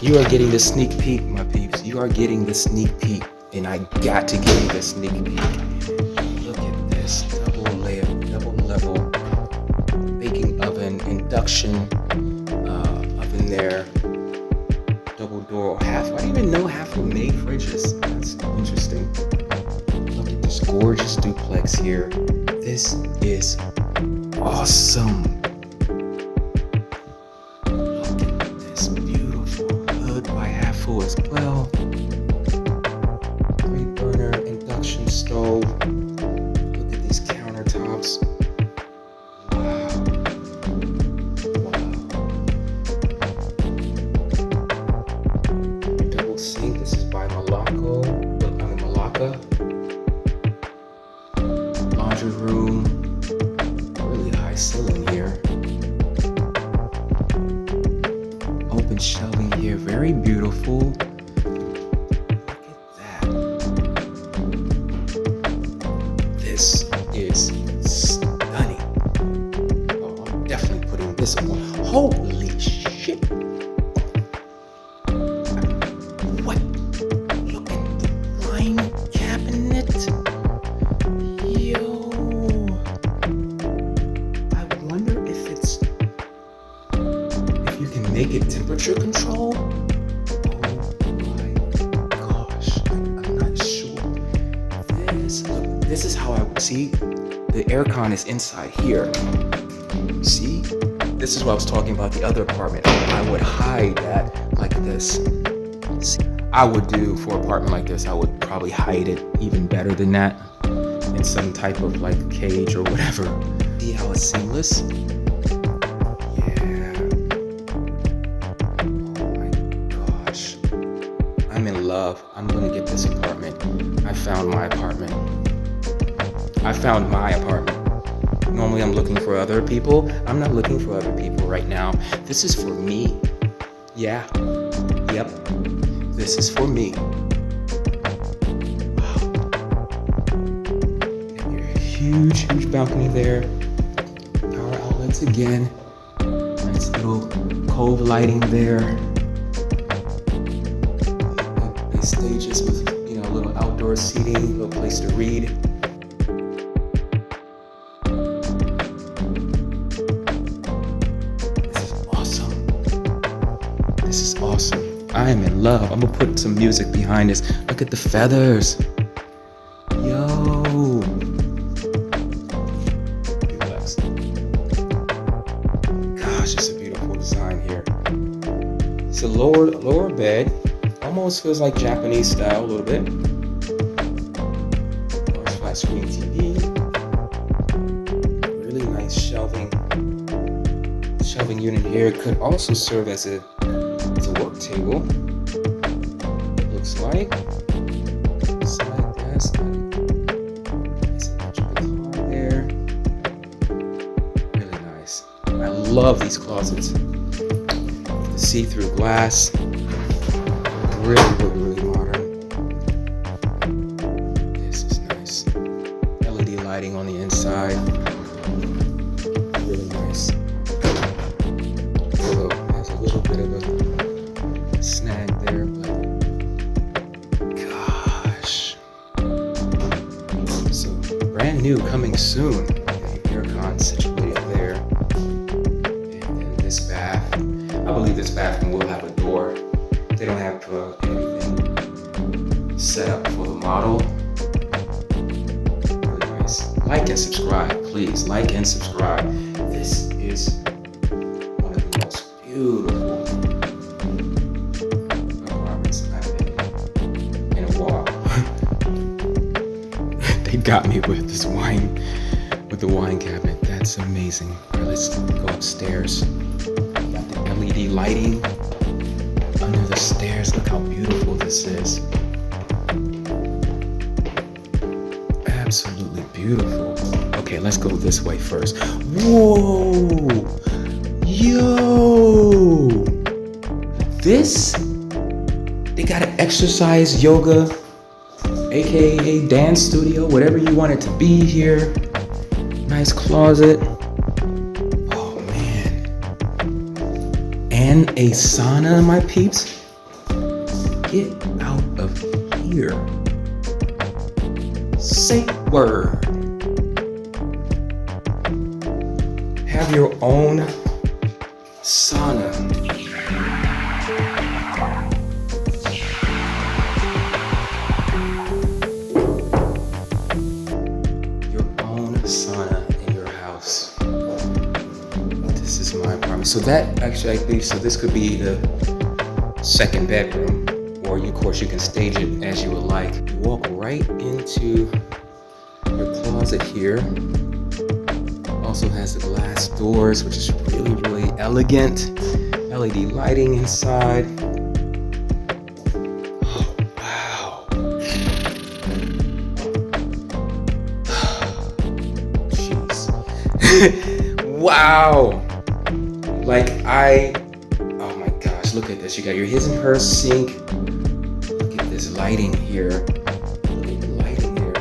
You are getting the sneak peek, my peeps. You are getting the sneak peek, and I got to give you the sneak peek. Look at this double layer, double level baking oven, induction oven there. Double door, half. I didn't even know half were made fridges. That's interesting. Look at this gorgeous duplex here. This is awesome. Look at this beautiful hood by half full as well. 3-burner induction stove. Look at these countertops. Sink. This is by Malacca. Laundry room. Really high ceiling here. Open shelving here. Very beautiful. Look at that. This is stunning. Oh, I'm definitely putting this on. Holy shit. What? Look at the wine cabinet. Yo. I wonder if you can make it temperature control. Oh my gosh. I'm not sure. This is how I see the aircon is inside here. See? This is what I was talking about the other apartment. I would hide that like this. I would do for an apartment like this, I would probably hide it even better than that in some type of like cage or whatever. See how it's seamless? Yeah. Oh my gosh. I'm in love. I'm gonna get this apartment. I found my apartment. Normally I'm looking for other people. I'm not looking for other people right now. This is for me. Yeah. Yep. This is for me. Wow. Got your huge balcony there. Power outlets again. Nice little cove lighting there. Nice stages with, a little outdoor seating, a little place to read. This is awesome. I am in love. I'm gonna put some music behind this. Look at the feathers. Yo. DUPLEX. Gosh, it's a beautiful design here. It's a lower bed. Almost feels like Japanese style a little bit. Large flat screen TV. Really nice shelving. Shelving unit here could also serve as a work table. It looks like side desk. Nice electrical car there. Really nice. I love these closets. The see-through glass. Really modern. This is nice. LED lighting on the inside. Really nice. Although it has a little bit of a snag there, but gosh. So brand new, coming soon. Okay, aircon situated there. And then this bath. I believe this bathroom will have a door. They don't have anything set up for the model. Really nice. Like and subscribe, please. Like and subscribe. This is one of the most beautiful apartments I've been in a while. They got me with this wine, with the wine cabinet. That's amazing. All right, let's go upstairs. Got the LED lighting under the stairs. Look how beautiful this is. Absolutely beautiful. Okay, let's go this way first. Whoa! Yo! This, they got an exercise yoga, aka dance studio, whatever you want it to be here. Nice closet. Oh man. And a sauna, my peeps. get out of here. Say word. Have your own sauna. Your own sauna in your house. This is my apartment. So that actually, I believe, so this could be the second bedroom, or of course you can stage it as you would like. You walk right into your closet here. Also has the glass doors, which is really, really elegant. LED lighting inside. Oh, wow. Jeez. Wow. Like oh my gosh, look at this. You got your his and her sink. Look at this lighting here. Look at the lighting here.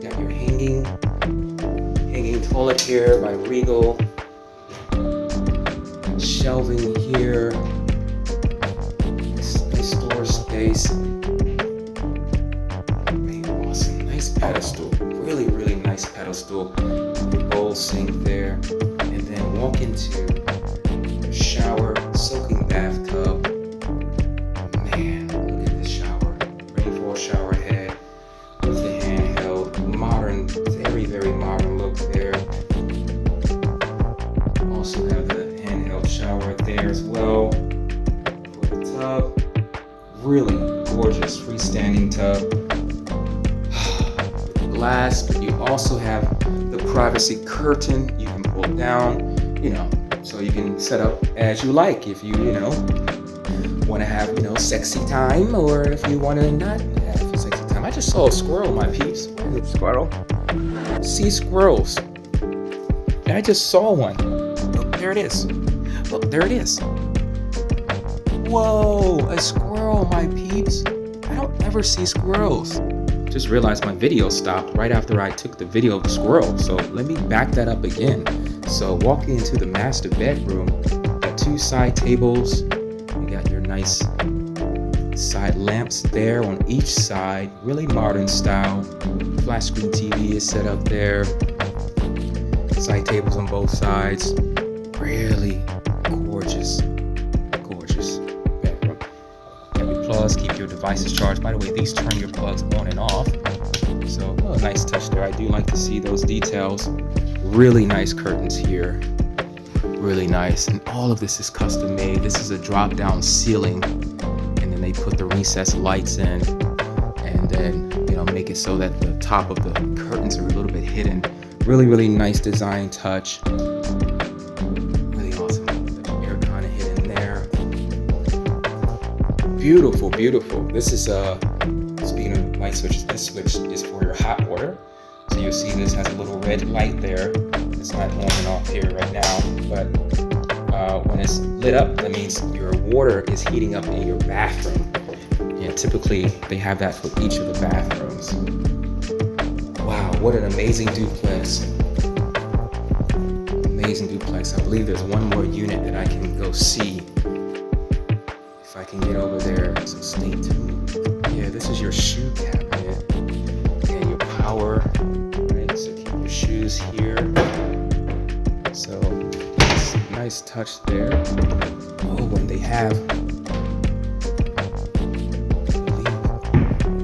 Got your hanging toilet here by Regal. Shelving here. Nice storage space. Really awesome. Nice pedestal. Really, really nice pedestal. Your bowl sink there. And then walk into your shower, soaking bathtub. Man, look at this shower. Rainfall shower head with the handheld. Modern, very, very modern look there. Also have the handheld shower there as well for the tub. Really gorgeous freestanding tub. Glass, but you also have the privacy curtain you can pull down, so you can set up as you like. If you want to have, sexy time, or if you want to not have sexy time. I just saw a squirrel, my peeps. Squirrel? See squirrels. I just saw one. Look, there it is. Look, there it is. Whoa, a squirrel, my peeps. I don't ever see squirrels. Just realized my video stopped right after I took the video of the squirrel. So let me back that up again. So walking into the master bedroom, got two side tables. You got your nice side lamps there on each side. Really modern style. Flat screen TV is set up there. Side tables on both sides. Really gorgeous bedroom. Got your plugs, keep your devices charged. By the way, these turn your plugs on and off. So a nice touch there. I do like to see those details. Really nice curtains here. Really nice. And all of this is custom made. This is a drop down ceiling. And then they put the recessed lights in. And then, make it so that the top of the curtains are a little bit hidden. Really, really nice design touch. Really awesome. Air kind of hidden there. Beautiful, beautiful. This is speaking of light switches, this switch is for your hot water. So you'll see this has a little red light there. It's not on and off here right now, but when it's lit up, that means your water is heating up in your bathroom. And typically they have that for each of the bathrooms. Wow, what an amazing duplex. Amazing duplex. I believe there's one more unit that I can go see if I can get over there, so stay tuned. Yeah, this is your shoe cabinet and your power, right? So keep your shoes here. So nice touch there. Oh, and they have,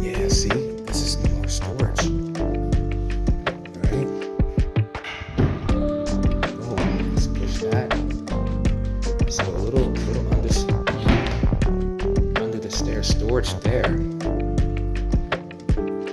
yeah, see, this is more storage. Right? Oh, let's push that. So a little under the stair storage there.